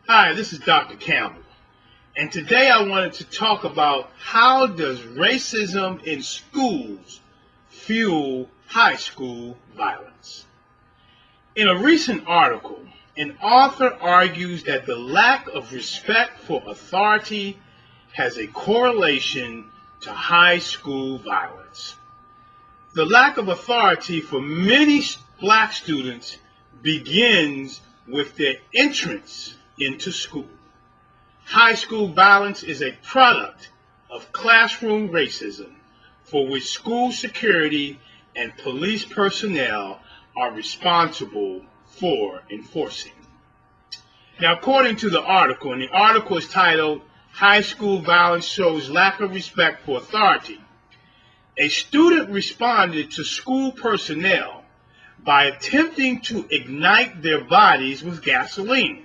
Hi, this is Dr. Campbell, and today I wanted to talk about how does racism in schools fuel high school violence. In a recent article, an author argues that the lack of respect for authority has a correlation to high school violence. The lack of authority for many black students begins with their entrance into school. High school violence is a product of classroom racism for which school security and police personnel are responsible for enforcing. Now, according to the article, and the article is titled, "High School Violence Shows Lack of Respect for Authority," a student responded to school personnel by attempting to ignite their bodies with gasoline.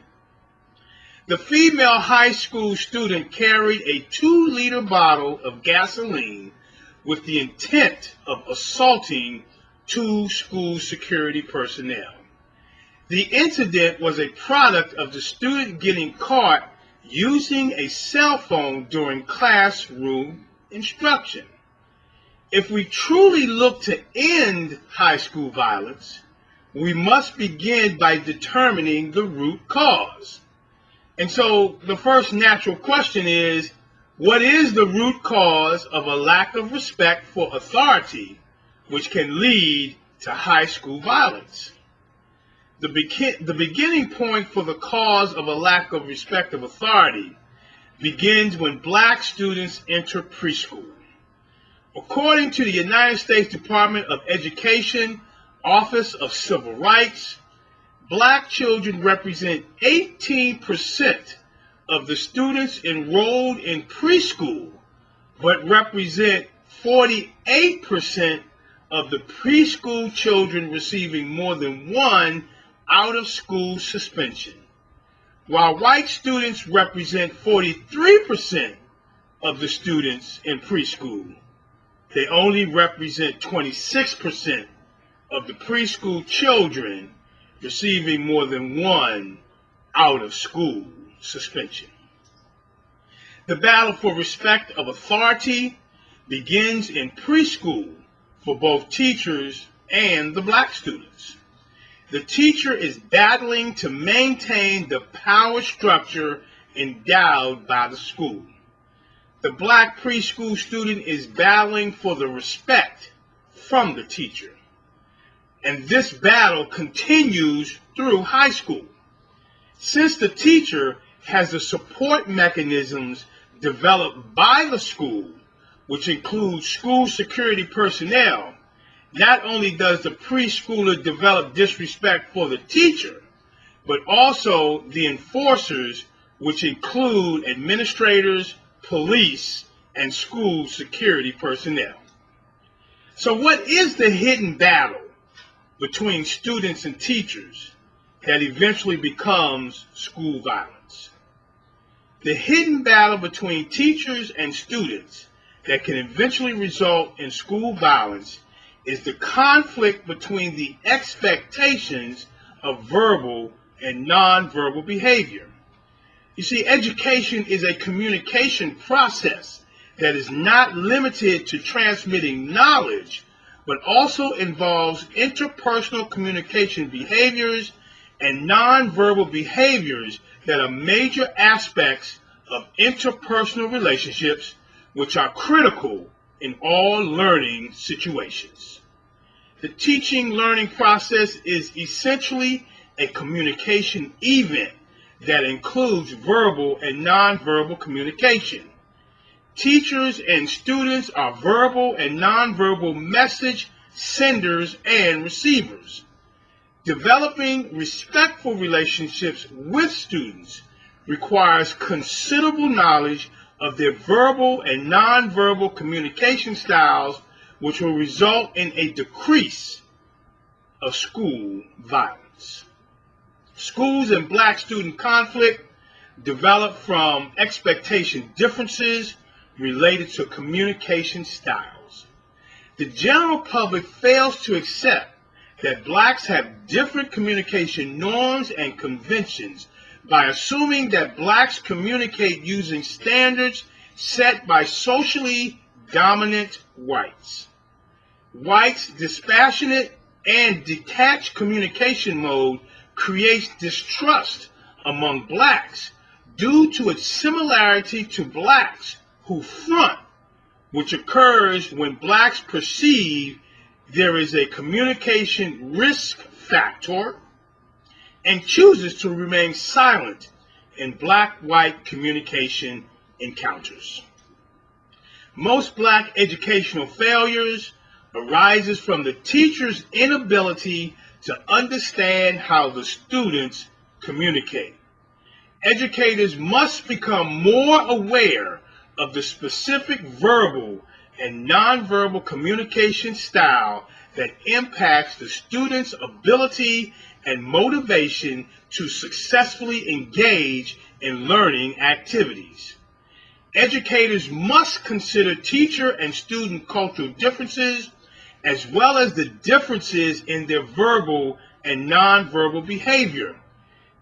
The female high school student carried a 2-liter bottle of gasoline with the intent of assaulting 2 school security personnel. The incident was a product of the student getting caught using a cell phone during classroom instruction. If we truly look to end high school violence, we must begin by determining the root cause. And so the first natural question is, what is the root cause of a lack of respect for authority, which can lead to high school violence? The beginning point for the cause of a lack of respect of authority begins when black students enter preschool. According to the United States Department of Education, Office of Civil Rights, black children represent 18% of the students enrolled in preschool, but represent 48% of the preschool children receiving more than one out-of-school suspension. While white students represent 43% of the students in preschool, they only represent 26% of the preschool children receiving more than one out-of-school suspension. The battle for respect of authority begins in preschool for both teachers and the black students. The teacher is battling to maintain the power structure endowed by the school. The black preschool student is battling for the respect from the teacher. And this battle continues through high school. Since the teacher has the support mechanisms developed by the school, which includes school security personnel, not only does the preschooler develop disrespect for the teacher, but also the enforcers, which include administrators, police, and school security personnel. So what is the hidden battle between students and teachers that eventually becomes school violence? The hidden battle between teachers and students that can eventually result in school violence is the conflict between the expectations of verbal and nonverbal behavior. You see, education is a communication process that is not limited to transmitting knowledge, but also involves interpersonal communication behaviors and nonverbal behaviors that are major aspects of interpersonal relationships, which are critical in all learning situations. The teaching learning process is essentially a communication event that includes verbal and nonverbal communication. Teachers and students are verbal and nonverbal message senders and receivers. Developing respectful relationships with students requires considerable knowledge of their verbal and nonverbal communication styles, which will result in a decrease of school violence. Schools and black student conflict develop from expectation differences related to communication styles. The general public fails to accept that blacks have different communication norms and conventions by assuming that blacks communicate using standards set by socially dominant whites. Whites' dispassionate and detached communication mode creates distrust among blacks due to its similarity to blacks who front, which occurs when blacks perceive there is a communication risk factor and chooses to remain silent in black-white communication encounters. Most black educational failures arises from the teacher's inability to understand how the students communicate. Educators must become more aware of the specific verbal and nonverbal communication style that impacts the student's ability and motivation to successfully engage in learning activities. Educators must consider teacher and student cultural differences, as well as the differences in their verbal and nonverbal behavior.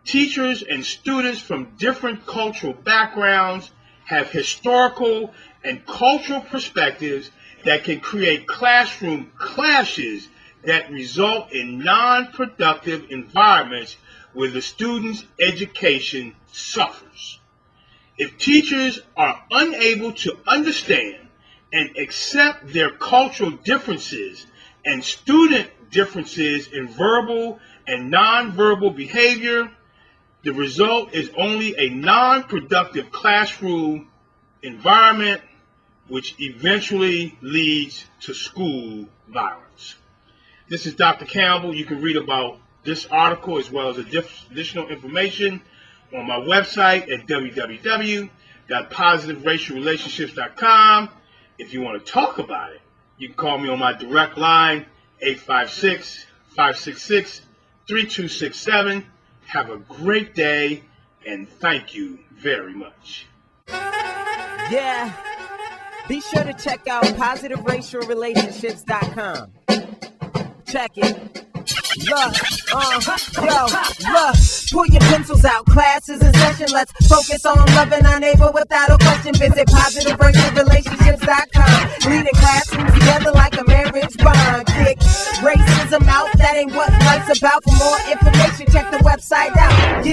Teachers and students from different cultural backgrounds have historical and cultural perspectives that can create classroom clashes that result in non-productive environments where the student's education suffers. If teachers are unable to understand and accept their cultural differences and student differences in verbal and nonverbal behavior, the result is only a non-productive classroom environment, which eventually leads to school violence. This is Dr. Campbell. You can read about this article as well as additional information on my website at www.positiveracialrelationships.com. If you want to talk about it, you can call me on my direct line, 856-566-3267. Have a great day, and thank you very much. Yeah, be sure to check out positiveracialrelationships.com. Check it. Look, pull your pencils out, class is in session, let's focus on loving our neighbor without a question. Visit positiveracialrelationships.com. Leading classrooms together like a marriage bond. Kick racism out, that ain't what life's about. For more information, check the website out.